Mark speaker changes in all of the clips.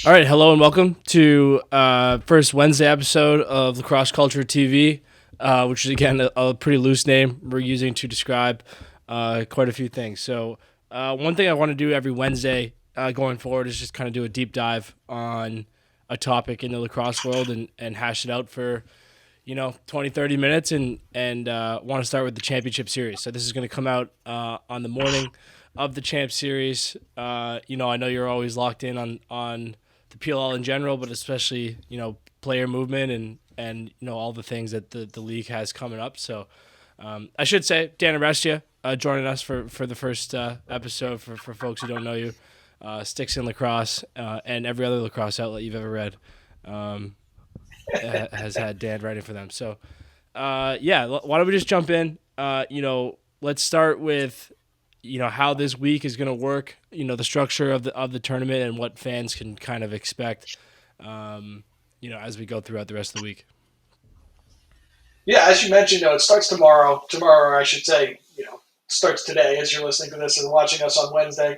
Speaker 1: All right, hello and welcome to first Wednesday episode of Lacrosse Culture TV, which is again a pretty loose name we're using to describe quite a few things. So one thing I want to do every Wednesday going forward is just kind of do a deep dive on a topic in the lacrosse world and hash it out for 20, 30 minutes and want to start with the championship series. So this is going to come out on the morning of the champ series. I know you're always locked in on the PLL in general, but especially player movement and all the things that the league has coming up. So I should say Dan Arestia joining us for the first episode for folks who don't know you. Sticks in lacrosse and every other lacrosse outlet you've ever read has had Dan writing for them. So why don't we just jump in? Let's start with how this week is going to work, the structure of the tournament and what fans can kind of expect, as we go throughout the rest of the week.
Speaker 2: Yeah, as you mentioned, it starts tomorrow. Tomorrow, I should say, starts today as you're listening to this and watching us on Wednesday.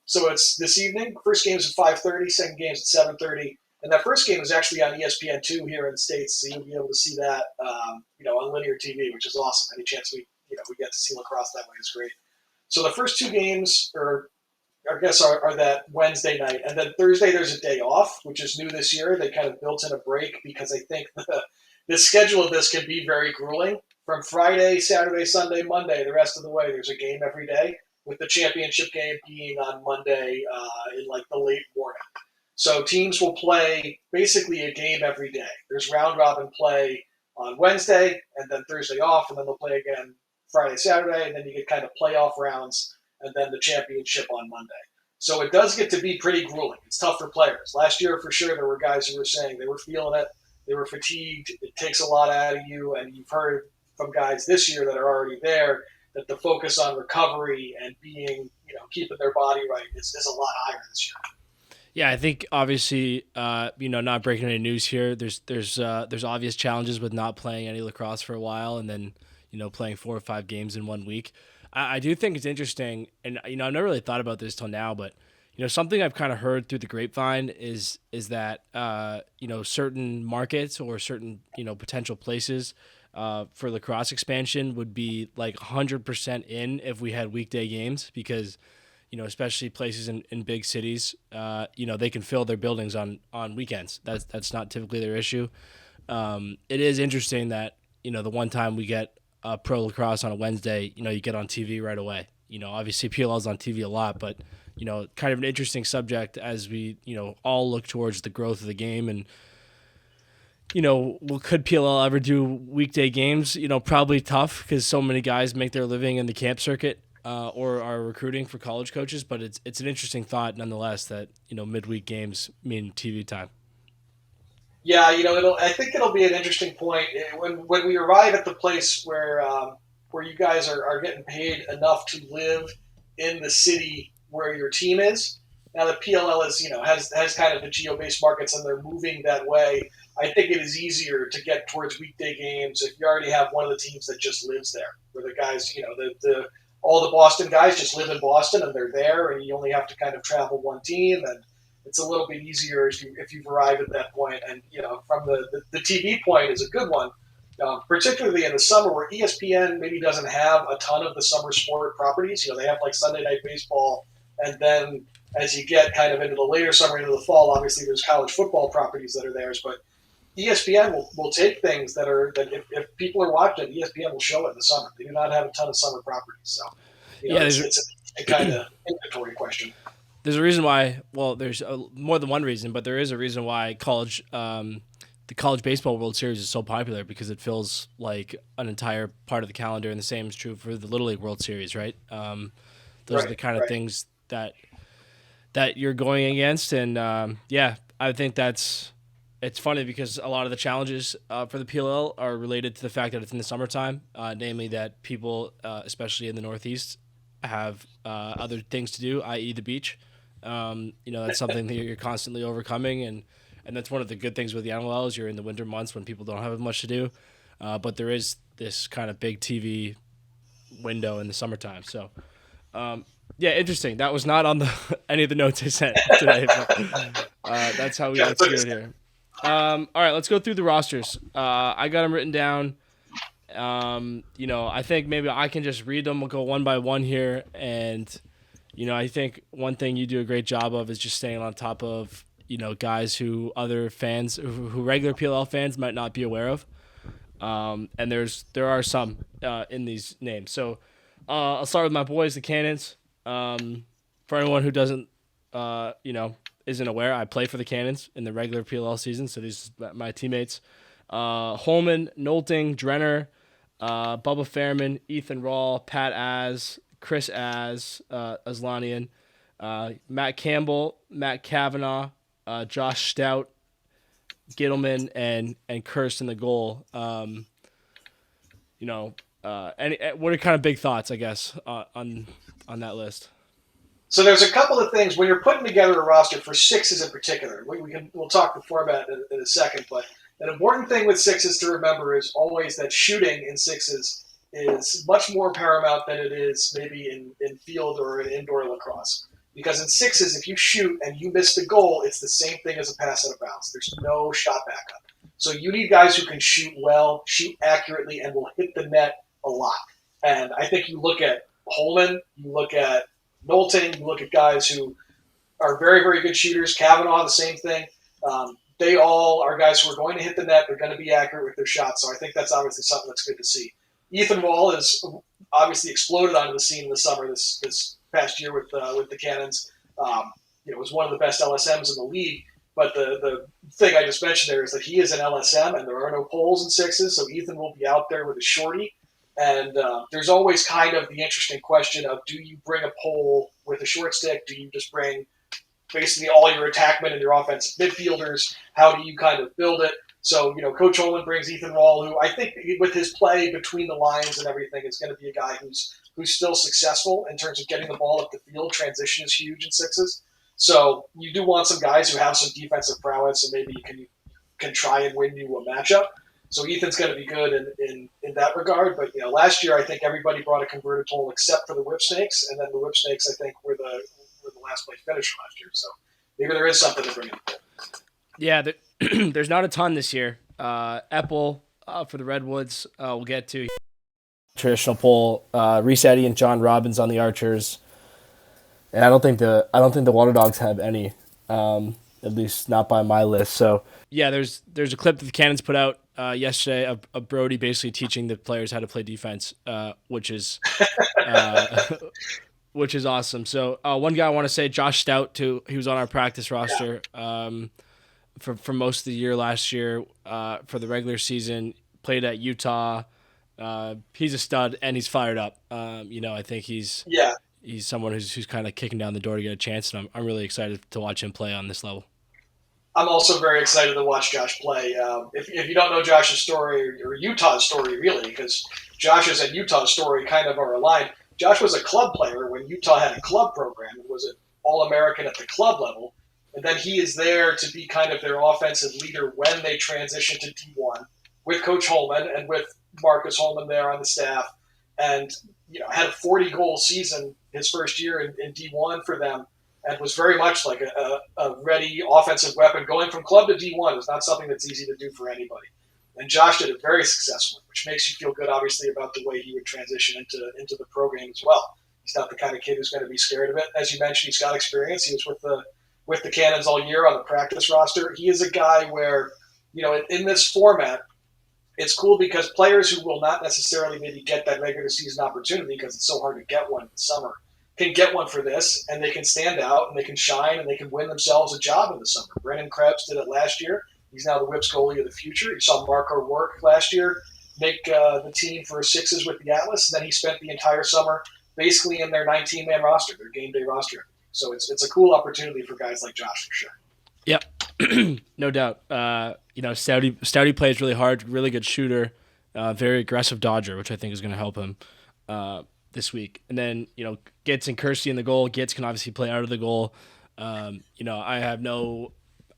Speaker 2: So it's this evening. First game is at 5:30, second game is at 7:30. And that first game is actually on ESPN2 here in the States, so you'll be able to see that, on linear TV, which is awesome. Any chance we get to see lacrosse that way is great. So the first two games are that Wednesday night. And then Thursday there's a day off, which is new this year. They kind of built in a break because I think the schedule of this can be very grueling. From Friday, Saturday, Sunday, Monday, the rest of the way, there's a game every day, with the championship game being on Monday in like the late morning. So teams will play basically a game every day. There's round-robin play on Wednesday, and then Thursday off, and then they'll play again Friday, Saturday, and then you get kind of playoff rounds, and then the championship on Monday. So it does get to be pretty grueling. It's tough for players. Last year, for sure, there were guys who were saying they were feeling it. They were fatigued. It takes a lot out of you, and you've heard from guys this year that are already there that the focus on recovery and being, keeping their body right is a lot higher this year.
Speaker 1: Yeah, I think obviously, not breaking any news here. There's obvious challenges with not playing any lacrosse for a while, and then playing 4 or 5 games in 1 week. I do think it's interesting, and I've never really thought about this till now, but something I've kind of heard through the grapevine is that certain markets or certain potential places for lacrosse expansion would be like 100% in if we had weekday games because especially places in big cities, they can fill their buildings on weekends. That's not typically their issue. It is interesting that the one time we get pro lacrosse on a Wednesday, you get on TV right away. Obviously PLL is on TV a lot, but kind of an interesting subject as we all look towards the growth of the game and could PLL ever do weekday games? Probably tough because so many guys make their living in the camp circuit or are recruiting for college coaches. But it's an interesting thought nonetheless that midweek games mean TV time.
Speaker 2: Yeah, I think it'll be an interesting point when we arrive at the place where you guys are getting paid enough to live in the city where your team is. Now the PLL is has kind of the geo-based markets and they're moving that way. I think it is easier to get towards weekday games if you already have one of the teams that just lives there, where the guys all the Boston guys just live in Boston and they're there, and you only have to kind of travel one team and it's a little bit easier if you've arrived at that point. And, from the TV point is a good one, particularly in the summer where ESPN maybe doesn't have a ton of the summer sport properties. They have like Sunday Night Baseball. And then as you get kind of into the later summer, into the fall, obviously there's college football properties that are theirs. But ESPN will take things that if people are watching, ESPN will show it in the summer. They do not have a ton of summer properties. So, it's a kind of inventory question.
Speaker 1: There's a reason why. Well, there's more than one reason, but there is a reason why the college baseball World Series is so popular because it fills like an entire part of the calendar, and the same is true for the Little League World Series, right? Those are the kind of things that you're going against, and I think it's funny because a lot of the challenges for the PLL are related to the fact that it's in the summertime, namely that people, especially in the Northeast, have other things to do, i.e. the beach. That's something that you're constantly overcoming, and that's one of the good things with the NLL is you're in the winter months when people don't have much to do, but there is this kind of big TV window in the summertime. So, interesting. That was not on any of the notes I sent today. But, That's how we
Speaker 2: Yeah,
Speaker 1: like to do it here. All right, let's go through the rosters. I got them written down. I think maybe I can just read them. We'll go one by one here, and I think one thing you do a great job of is just staying on top of guys who other fans, who regular PLL fans might not be aware of. And there are some in these names. So I'll start with my boys, the Cannons. For anyone who doesn't, isn't aware, I play for the Cannons in the regular PLL season. So these are my teammates: Holman, Nolting, Drenner, Bubba Fairman, Ethan Rawl, Pat Az, Chris Aslanian, Matt Campbell, Matt Kavanaugh, Josh Stout, Gittleman, and Kirst in the goal. What are kind of big thoughts, I guess, on that list?
Speaker 2: So there's a couple of things when you're putting together a roster for sixes in particular. We'll talk the format in a second, but an important thing with sixes to remember is always that shooting in sixes is much more paramount than it is maybe in field or in indoor lacrosse. Because in sixes, if you shoot and you miss the goal, it's the same thing as a pass out of bounds. There's no shot backup. So you need guys who can shoot well, shoot accurately, and will hit the net a lot. And I think you look at Holman, you look at Nolting, you look at guys who are very, very good shooters. Kavanaugh, the same thing. They all are guys who are going to hit the net. They're going to be accurate with their shots. So I think that's obviously something that's good to see. Ethan Wall has obviously exploded onto the scene in the summer this past year with the Cannons. Was one of the best LSMs in the league. But the thing I just mentioned there is that he is an LSM, and there are no poles in sixes, so Ethan will be out there with a shorty. And there's always kind of the interesting question of, do you bring a pole with a short stick? Do you just bring basically all your attackmen and your offensive midfielders? How do you kind of build it? So, Coach Holman brings Ethan Rawl, who I think with his play between the lines and everything is going to be a guy who's still successful in terms of getting the ball up the field. Transition is huge in sixes. So you do want some guys who have some defensive prowess and maybe can try and win you a matchup. So Ethan's going to be good in that regard. But last year I think everybody brought a converted pole except for the Whip Snakes, and then the Whip Snakes I think were the last place finisher last year. So maybe there is something to bring in.
Speaker 1: Yeah, there's not a ton this year. Epple for the Redwoods, we'll get to traditional pole. Reese Eddy and John Robbins on the Archers. And I don't think the Water Dogs have any, at least not by my list. So yeah, there's a clip that the Cannons put out yesterday of Brody basically teaching the players how to play defense, which is which is awesome. So one guy I want to say, Josh Stout, too. He was on our practice roster for most of the year last year for the regular season. Played at Utah. He's a stud and he's fired up. I think he's someone who's kind of kicking down the door to get a chance, and I'm really excited to watch him play on this level.
Speaker 2: I'm also very excited to watch Josh play. If you don't know Josh's story, or Utah's story really, because Josh's and Utah's story kind of are aligned. Josh was a club player when Utah had a club program and was an All-American at the club level. And then he is there to be kind of their offensive leader when they transition to D1 with Coach Holman and with Marcus Holman there on the staff. And had a 40-goal season his first year in D1 for them, and was very much like a ready offensive weapon. Going from club to D1 is not something that's easy to do for anybody. And Josh did it very successfully, which makes you feel good, obviously, about the way he would transition into the program as well. He's not the kind of kid who's going to be scared of it. As you mentioned, he's got experience. He was with the Cannons all year on the practice roster. He is a guy where, in this format, it's cool because players who will not necessarily maybe get that regular season opportunity because it's so hard to get one in the summer can get one for this, and they can stand out and they can shine and they can win themselves a job in the summer. Brennan Krebs did it last year. He's now the Whips goalie of the future. You saw Marco work last year, make the team for sixes with the Atlas, and then he spent the entire summer basically in their 19-man roster, their game day roster. So it's a cool opportunity for guys like Josh for sure.
Speaker 1: Yep, no doubt. Stouty plays really hard, really good shooter, very aggressive dodger, which I think is going to help him this week. And then Gitz and Kirsty in the goal. Gitz can obviously play out of the goal. I have no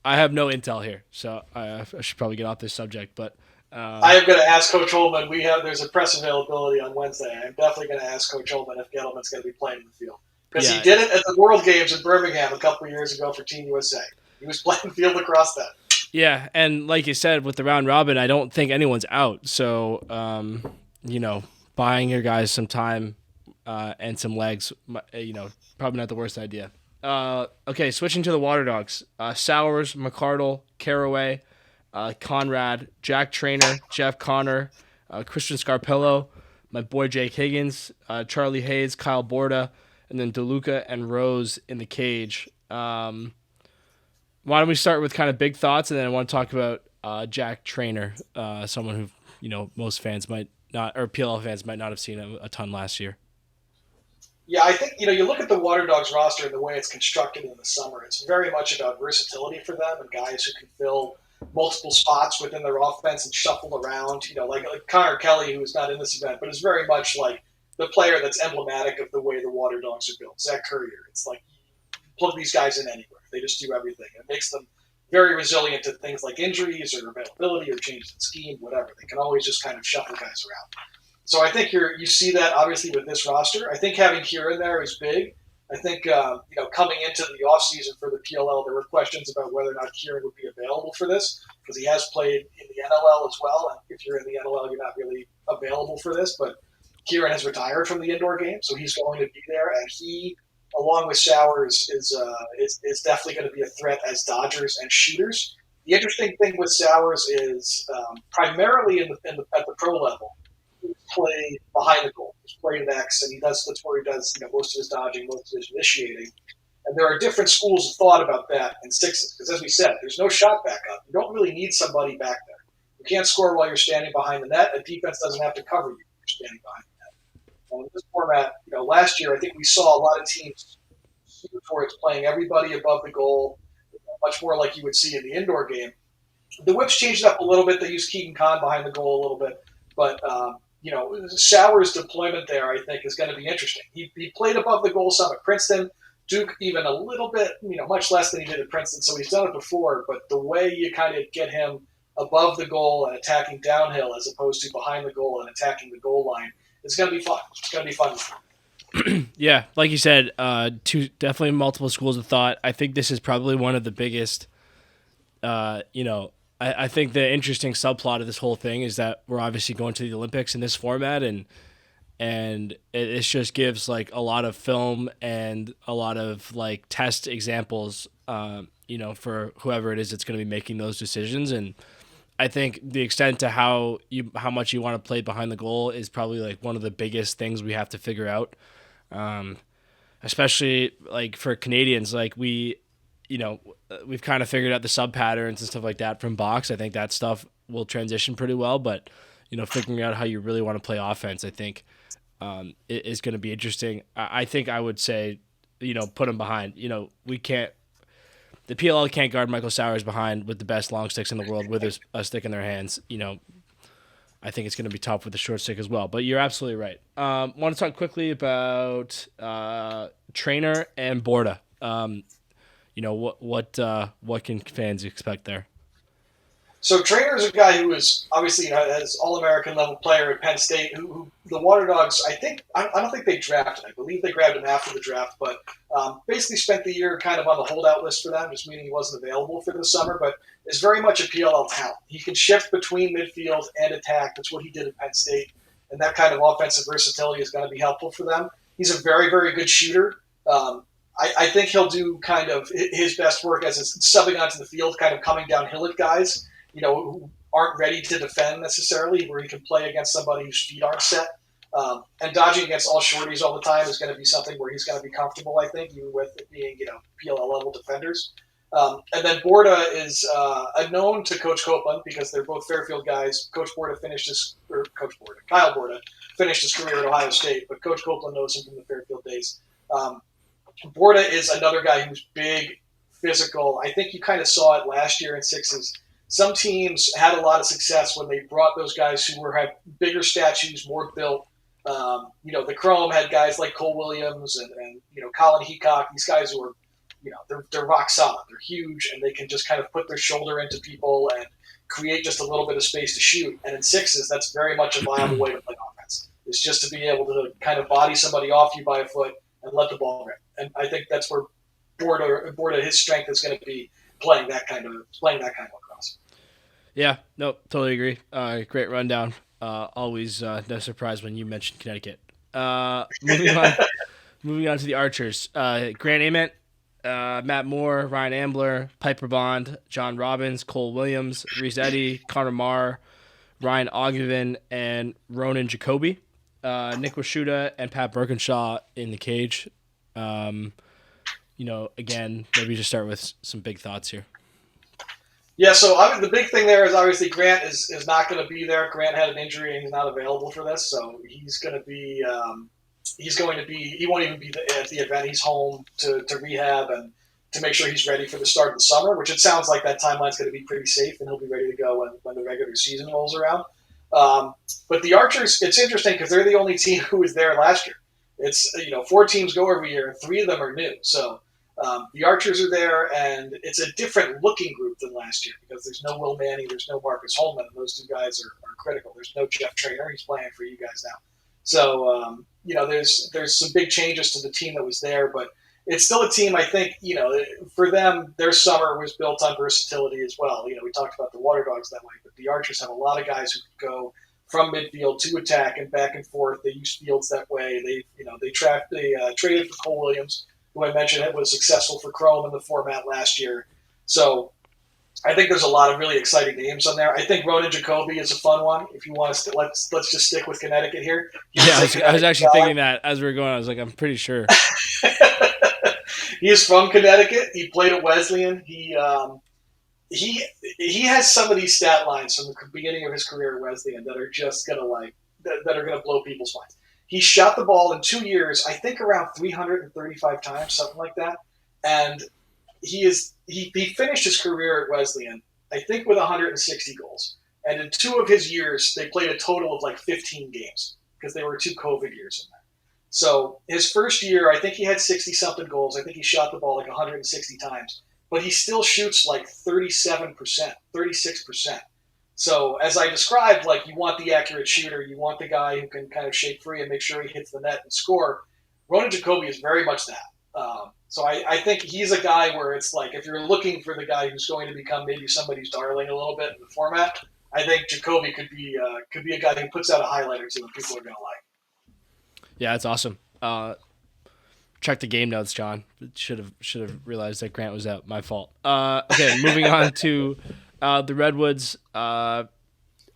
Speaker 1: intel here, so I should probably get off this subject. But
Speaker 2: I am going to ask Coach Holman. There's a press availability on Wednesday. I'm definitely going to ask Coach Holman if Gettleman's going to be playing in the field because he did it at the World Games in Birmingham a couple of years ago for Team USA. He was playing field lacrosse then.
Speaker 1: Yeah, and like you said, with the round robin, I don't think anyone's out. So, you know, buying your guys some time and some legs, probably not the worst idea. Okay, switching to the Water Dogs. Sowers, McCardle, Caraway, Conrad, Jack Trainer, Jeff Connor, Christian Scarpello, my boy Jake Higgins, Charlie Hayes, Kyle Borda, and then DeLuca and Rose in the cage. Why don't we start with kind of big thoughts, and then I want to talk about Jack Trainer, someone who most fans might not, or PLL fans might not have seen a ton last year.
Speaker 2: Yeah, I think you look at the Water Dogs roster and the way it's constructed in the summer. It's very much about versatility for them and guys who can fill multiple spots within their offense and shuffle around. Like Connor Kelly, who is not in this event, but is very much like the player that's emblematic of the way the Water Dogs are built. Zach Courier. It's like you plug these guys in anywhere. They just do everything. It makes them very resilient to things like injuries or availability or changes in scheme, whatever. They can always just kind of shuffle guys around. So I think you see that obviously with this roster. I think having Kieran there is big. I think coming into the offseason for the PLL, there were questions about whether or not Kieran would be available for this because he has played in the NLL as well. And if you're in the NLL, you're not really available for this. But Kieran has retired from the indoor game, so he's going to be there. And he, along with Sowers, is definitely going to be a threat as dodgers and shooters. The interesting thing with Sowers is primarily at the pro level, play behind the goal. He's played an X, and that's where he does most of his dodging, most of his initiating. And there are different schools of thought about that in sixes because, as we said, there's no shot backup. You don't really need somebody back there. You can't score while you're standing behind the net. A defense doesn't have to cover you when you're standing behind the net. And in this format, last year I think we saw a lot of teams towards playing everybody above the goal, much more like you would see in the indoor game. The Whips changed up a little bit. They used Keaton Kahn behind the goal a little bit, but Sowers' deployment there, I think, is going to be interesting. He played above the goal some at Princeton. Duke even a little bit, much less than he did at Princeton, so he's done it before. But the way you kind of get him above the goal and attacking downhill as opposed to behind the goal and attacking the goal line is going to be fun. It's going to be fun.
Speaker 1: Yeah, like you said, definitely multiple schools of thought. I think this is probably one of the biggest, I think the interesting subplot of this whole thing is that we're obviously going to the Olympics in this format, and it just gives like a lot of film and a lot of like test examples, for whoever it is that's going to be making those decisions. And I think the extent to how much you want to play behind the goal is probably like one of the biggest things we have to figure out, especially like for Canadians, like we've kind of figured out the sub patterns and stuff like that from box. I think that stuff will transition pretty well, but figuring out how you really want to play offense, I think, is going to be interesting. I think I would say, put him behind. The PLL can't guard Michael Sowers behind with the best long sticks in the world with a stick in their hands. I think it's going to be tough with the short stick as well. But you're absolutely right. Want to talk quickly about Trainer and Borda. What can fans expect there?
Speaker 2: So Trainer is a guy who is obviously as All-American level player at Penn State. Who the Water Dogs, I don't think they drafted. I believe they grabbed him after the draft, but basically spent the year kind of on the holdout list for them, just meaning he wasn't available for the summer. But is very much a PLL talent. He can shift between midfield and attack. That's what he did at Penn State, and that kind of offensive versatility is going to be helpful for them. He's a very, very good shooter. I think he'll do kind of his best work as subbing onto the field, kind of coming downhill at guys, who aren't ready to defend necessarily, where he can play against somebody whose feet aren't set. And dodging against all shorties all the time is going to be something where he's going to be comfortable, I think, even with it being, PLL level defenders. And then Borda is known to Coach Copeland because they're both Fairfield guys. Kyle Borda finished his career at Ohio State, but Coach Copeland knows him from the Fairfield days. Borda is another guy who's big, physical. I think you kind of saw it last year in sixes. Some teams had a lot of success when they brought those guys who had bigger statues, more built. The Chrome had guys like Cole Williams and Colin Heacock. These guys who are, they're rock solid. They're huge, and they can just kind of put their shoulder into people and create just a little bit of space to shoot. And in sixes, that's very much a viable way to play offense. It's just to be able to kind of body somebody off you by a foot and let the ball rip. And I think that's where Borda, his strength is going to be playing that kind of lacrosse.
Speaker 1: Yeah, no, totally agree. Great rundown. Always no surprise when you mentioned Connecticut. Moving on to the Archers. Grant Ament, Matt Moore, Ryan Ambler, Piper Bond, John Robbins, Cole Williams, Reese Eddy, Connor Marr, Ryan Ogden, and Ronan Jacoby. Nick Washuta and Pat Birkinshaw in the cage. Um, again, maybe just start with some big thoughts here.
Speaker 2: Yeah, so the big thing there is obviously Grant is not going to be there. Grant had an injury and he's not available for this, so he won't even be at the event. He's home to rehab and to make sure he's ready for the start of the summer, which it sounds like that timeline's going to be pretty safe and he'll be ready to go when the regular season rolls around. But the Archers, it's interesting because they're the only team who was there last year. It's 4 teams go every year and 3 of them are new. So the Archers are there, and it's a different looking group than last year because there's no Will Manning, there's no Marcus Holman, and those 2 guys are critical. There's no Jeff Trainer; he's playing for you guys now. So there's some big changes to the team that was there, but it's still a team. I think for them, their summer was built on versatility as well. We talked about the Water Dogs that way, but the Archers have a lot of guys who can go from midfield to attack and back and forth. They use fields that way. They traded for Cole Williams, who I mentioned was successful for Chrome in the format last year. So I think there's a lot of really exciting names on there. I think Ronan Jacoby is a fun one. If you want us to, let's just stick with Connecticut here.
Speaker 1: I was actually thinking that as we were going. I was like, I'm pretty sure.
Speaker 2: He is from Connecticut. He played at Wesleyan. He has some of these stat lines from the beginning of his career at Wesleyan that are just gonna blow people's minds. He shot the ball in 2 years, I think around 335 times, something like that. And he finished his career at Wesleyan, I think, with 160 goals. And in 2 of his years, they played a total of 15 games because they were 2 COVID years in there. So his first year, I think he had 60-something goals. I think he shot the ball 160 times. But he still shoots 37%, 36%. So as I described, you want the accurate shooter, you want the guy who can kind of shake free and make sure he hits the net and score. Ronan Jacoby is very much that. So I think he's a guy where it's if you're looking for the guy who's going to become maybe somebody's darling a little bit in the format, I think Jacoby could be a guy who puts out a highlight or two and people are going to like.
Speaker 1: Yeah, that's awesome. Check the game notes, John. Should have realized that Grant was out. My fault. Okay, moving on to the Redwoods. A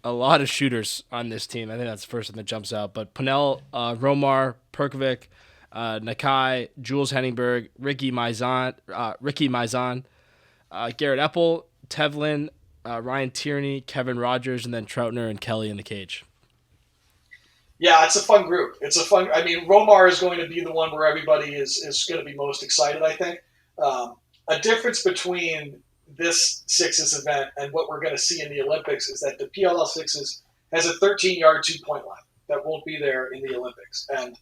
Speaker 1: lot of shooters on this team. I think that's the first one that jumps out. But Pannell, Romar, Perkovic, Nakai, Jules Henningberg, Ricky Mizan, Garrett Epple, Tevlin, Ryan Tierney, Kevin Rogers, and then Troutner and Kelly in the cage.
Speaker 2: Yeah, it's a fun group. Romar is going to be the one where everybody is going to be most excited, I think. A difference between this Sixes event and what we're going to see in the Olympics is that the PLL Sixes has a 13-yard two-point line that won't be there in the Olympics. And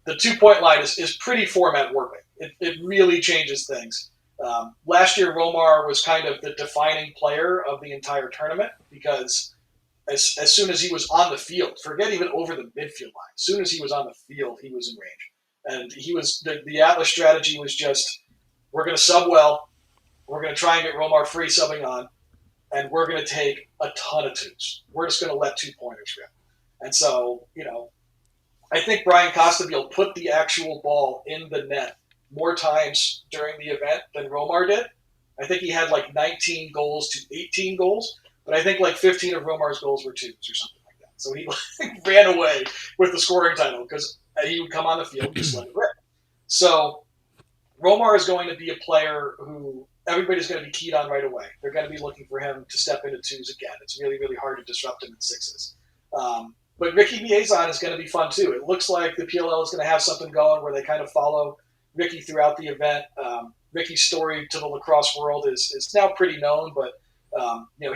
Speaker 2: the two-point line is pretty format warping. It really changes things. Last year, Romar was kind of the defining player of the entire tournament because as soon as he was on the field, forget even over the midfield line, as soon as he was on the field, he was in range. And he was the Atlas strategy was just, we're going to sub well, we're going to try and get Romar free subbing on, and we're going to take a ton of twos. We're just going to let 2-pointers rip. And so, I think Brian Costabile put the actual ball in the net more times during the event than Romar did. I think he had 19 goals to 18 goals. But I think 15 of Romar's goals were twos or something like that. So he ran away with the scoring title because he would come on the field and just let it rip. So Romar is going to be a player who everybody's going to be keyed on right away. They're going to be looking for him to step into twos again. It's really, really hard to disrupt him in sixes. But Ricky Miezon is going to be fun too. It looks like the PLL is going to have something going where they kind of follow Ricky throughout the event. Ricky's story to the lacrosse world is now pretty known, but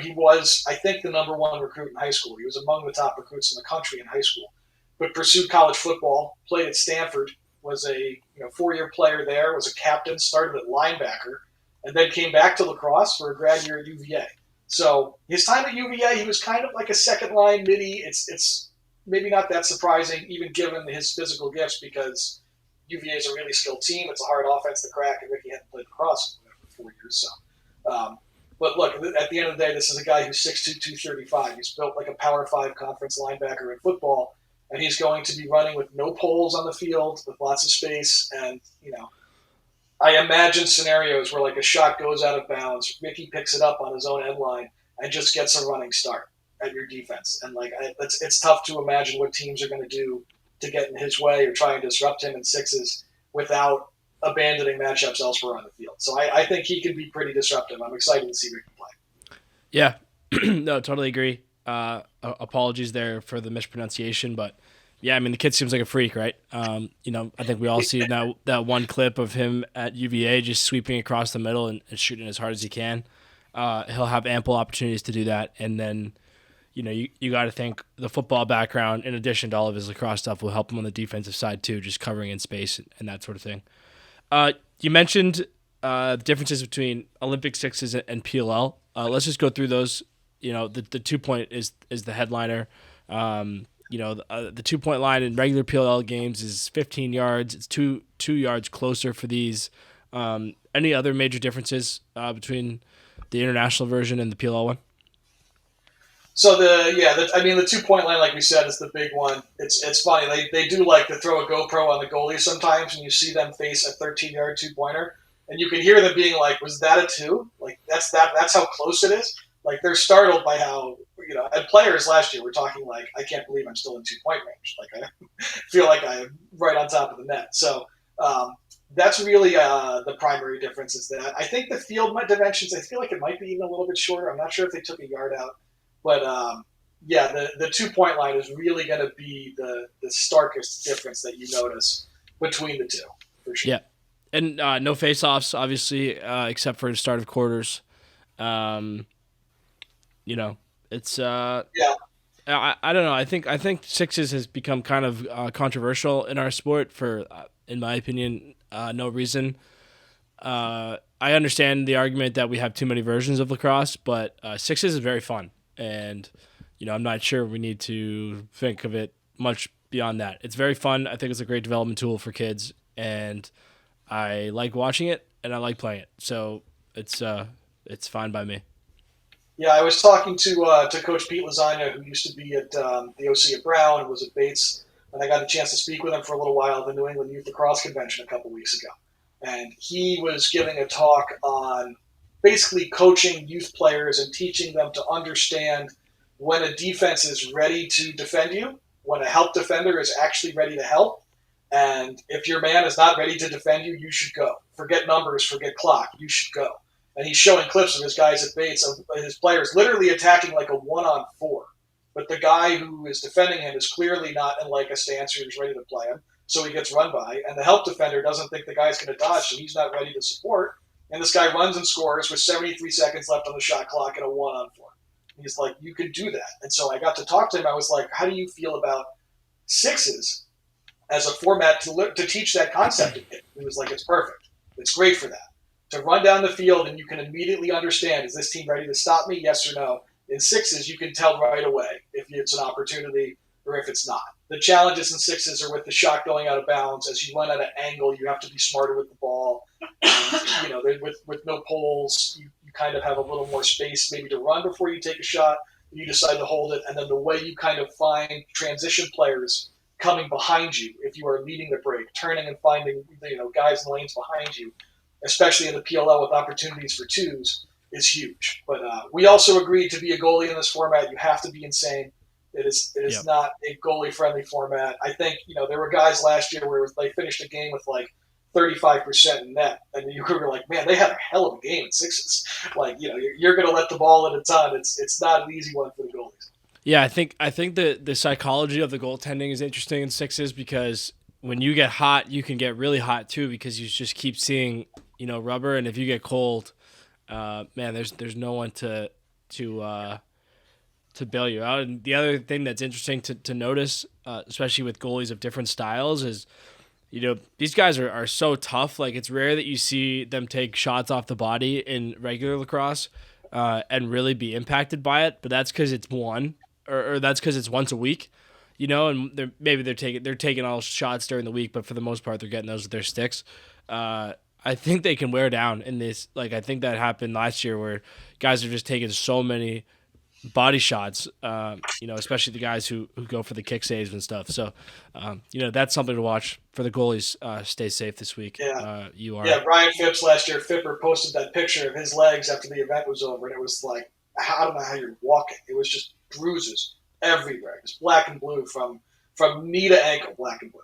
Speaker 2: he was, I think, the number 1 recruit in high school. He was among the top recruits in the country in high school, but pursued college football, played at Stanford, was a 4-year player there, was a captain, started at linebacker, and then came back to lacrosse for a grad year at UVA. So his time at UVA, he was kind of like a second-line midi. It's maybe not that surprising, even given his physical gifts, because UVA is a really skilled team. It's a hard offense to crack, and Ricky hadn't played lacrosse in 4 years, so Um, but look, at the end of the day, this is a guy who's 6'2", 235. He's built like a Power 5 conference linebacker in football, and he's going to be running with no poles on the field, with lots of space. And, I imagine scenarios where like a shot goes out of bounds, Mickey picks it up on his own end line and just gets a running start at your defense. And it's tough to imagine what teams are going to do to get in his way or try and disrupt him in sixes without abandoning matchups elsewhere on the field. So I think he can be pretty disruptive. I'm excited to see Ricky play.
Speaker 1: Yeah, no, totally agree. Apologies there for the mispronunciation, but yeah, I mean the kid seems like a freak, right? I think we all see that one clip of him at UVA just sweeping across the middle and shooting as hard as he can. He'll have ample opportunities to do that, and then you got to think the football background, in addition to all of his lacrosse stuff, will help him on the defensive side too, just covering in space and that sort of thing. You mentioned the differences between Olympic sixes and PLL. Let's just go through those. The 2 point is the headliner. The 2 point line in regular PLL games is 15 yards. It's two yards closer for these. Any other major differences between the international version and the PLL one?
Speaker 2: So the 2 point line, like we said, is the big one. It's funny. They do like to throw a GoPro on the goalie sometimes, and you see them face a 13-yard 2 pointer, and you can hear them being like, "Was that a two? Like that's how close it is." Like they're startled by how And players last year were talking like, "I can't believe I'm still in 2 point range. Like I feel like I am right on top of the net." So that's really the primary difference is that I think the field dimensions. I feel like it might be even a little bit shorter. I'm not sure if they took a yard out. But the 2 point line is really going to be the starkest difference that you notice between the two, for sure.
Speaker 1: Yeah, and no face-offs, obviously, except for the start of quarters. Um, it's
Speaker 2: Yeah.
Speaker 1: I don't know. I think sixes has become kind of controversial in our sport for, in my opinion, no reason. I understand the argument that we have too many versions of lacrosse, but sixes is very fun. And, I'm not sure we need to think of it much beyond that. It's very fun. I think it's a great development tool for kids, and I like watching it and I like playing it. So it's fine by me.
Speaker 2: Yeah, I was talking to Coach Pete Lasagna, who used to be at the OC at Brown and was at Bates, and I got a chance to speak with him for a little while at the New England Youth Lacrosse Convention a couple weeks ago. And he was giving a talk on basically coaching youth players and teaching them to understand when a defense is ready to defend you, when a help defender is actually ready to help, and if your man is not ready to defend you, you should go. Forget numbers, forget clock, you should go. And he's showing clips of his guys at Bates, of his players literally attacking like a 1-on-4. But the guy who is defending him is clearly not in like a stance where he's ready to play him, so he gets run by. And the help defender doesn't think the guy's going to dodge, so he's not ready to support. And this guy runs and scores with 73 seconds left on the shot clock in a 1-on-4. He's like, you can do that. And so I got to talk to him. I was like, how do you feel about sixes as a format to teach that concept to kids? He was like, it's perfect. It's great for that. To run down the field and you can immediately understand, is this team ready to stop me? Yes or no. In sixes, you can tell right away if it's an opportunity or if it's not. The challenges in sixes are with the shot going out of bounds. As you run at an angle, you have to be smarter with the ball. And, with no poles, you kind of have a little more space maybe to run before you take a shot. You decide to hold it, and then the way you kind of find transition players coming behind you, if you are leading the break, turning and finding guys in lanes behind you, especially in the PLL with opportunities for twos, is huge. But we also agreed to be a goalie in this format. You have to be insane. It is
Speaker 1: Yep.
Speaker 2: not a goalie-friendly format. I think, there were guys last year where they finished a game with like 35% in net. And you were like, man, they had a hell of a game in sixes. Like, you're going to let the ball in a ton. It's not an easy one for the goalies.
Speaker 1: Yeah, I think the psychology of the goaltending is interesting in sixes because when you get hot, you can get really hot too because you just keep seeing rubber, and if you get cold, man, there's no one to bail you out. And the other thing that's interesting to notice, especially with goalies of different styles, is these guys are so tough. Like it's rare that you see them take shots off the body in regular lacrosse and really be impacted by it. But that's because it's one, or that's because it's once a week. And they're taking all shots during the week, but for the most part, they're getting those with their sticks. I think they can wear down in this. Like I think that happened last year where guys are just taking so many body shots. Especially the guys who go for the kick saves and stuff. So, that's something to watch for the goalies. Stay safe this week.
Speaker 2: Yeah.
Speaker 1: You are.
Speaker 2: Yeah, Brian Phipps last year, Fipper posted that picture of his legs after the event was over, and it was like, I don't know how you're walking. It was just bruises everywhere. It was black and blue from knee to ankle, black and blue.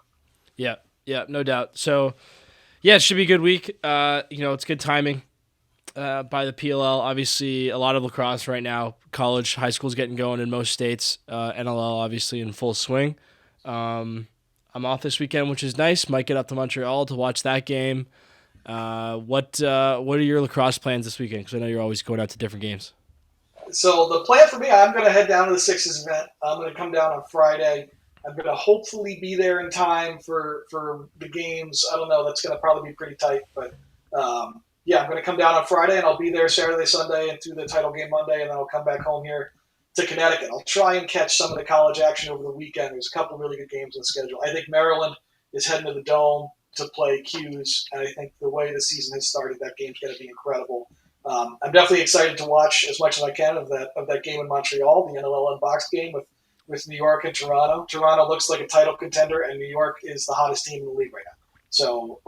Speaker 1: Yeah, yeah, no doubt. So, yeah, it should be a good week. It's good timing by the PLL. Obviously, a lot of lacrosse right now. College, high school's getting going in most states. NLL obviously in full swing. I'm off this weekend, which is nice. Might get up to Montreal to watch that game. What are your lacrosse plans this weekend? Because I know you're always going out to different games.
Speaker 2: So the plan for me, I'm going to head down to the Sixes event. I'm going to come down on Friday. I'm going to hopefully be there in time for the games. I don't know. That's going to probably be pretty tight. But, yeah, I'm going to come down on Friday, and I'll be there Saturday, Sunday, and through the title game Monday, and then I'll come back home here to Connecticut. I'll try and catch some of the college action over the weekend. There's a couple of really good games on the schedule. I think Maryland is heading to the Dome to play Q's, and I think the way the season has started, that game's going to be incredible. I'm definitely excited to watch as much as I can of that game in Montreal, the NLL Unboxed game with New York and Toronto. Toronto looks like a title contender, and New York is the hottest team in the league right now. So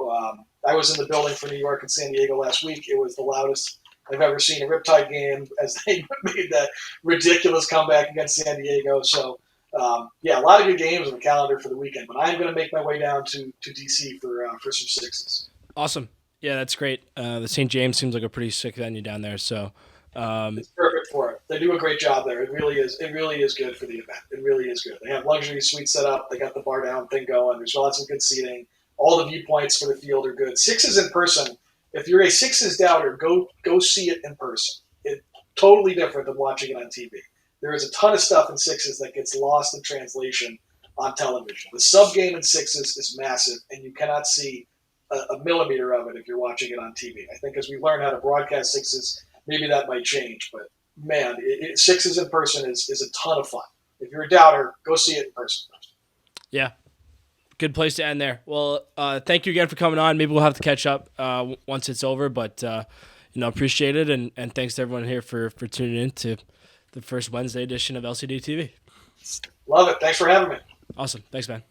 Speaker 2: I was in the building for New York and San Diego last week. It was the loudest I've ever seen a Riptide game as they made that ridiculous comeback against San Diego. So, a lot of good games on the calendar for the weekend. But I'm going to make my way down to DC for some Sixes.
Speaker 1: Awesome. Yeah, that's great. The St. James seems like a pretty sick venue down there. So
Speaker 2: it's perfect for it. They do a great job there. It really is. It really is good for the event. It really is good. They have luxury suites set up. They got the bar down thing going. There's lots of good seating. All the viewpoints for the field are good. Sixes in person. If you're a Sixes doubter, go see it in person. It's totally different than watching it on TV. There is a ton of stuff in Sixes that gets lost in translation on television. The sub game in Sixes is massive, and you cannot see a millimeter of it if you're watching it on TV. I think as we learn how to broadcast Sixes, maybe that might change. But man, Sixes in person is a ton of fun. If you're a doubter, go see it in person.
Speaker 1: Yeah, good place to end there. Well, thank you again for coming on. Maybe we'll have to catch up once it's over, but appreciate it, and thanks to everyone here for tuning in to the first Wednesday edition of LCD TV.
Speaker 2: Love it. Thanks for having me.
Speaker 1: Awesome. Thanks, man.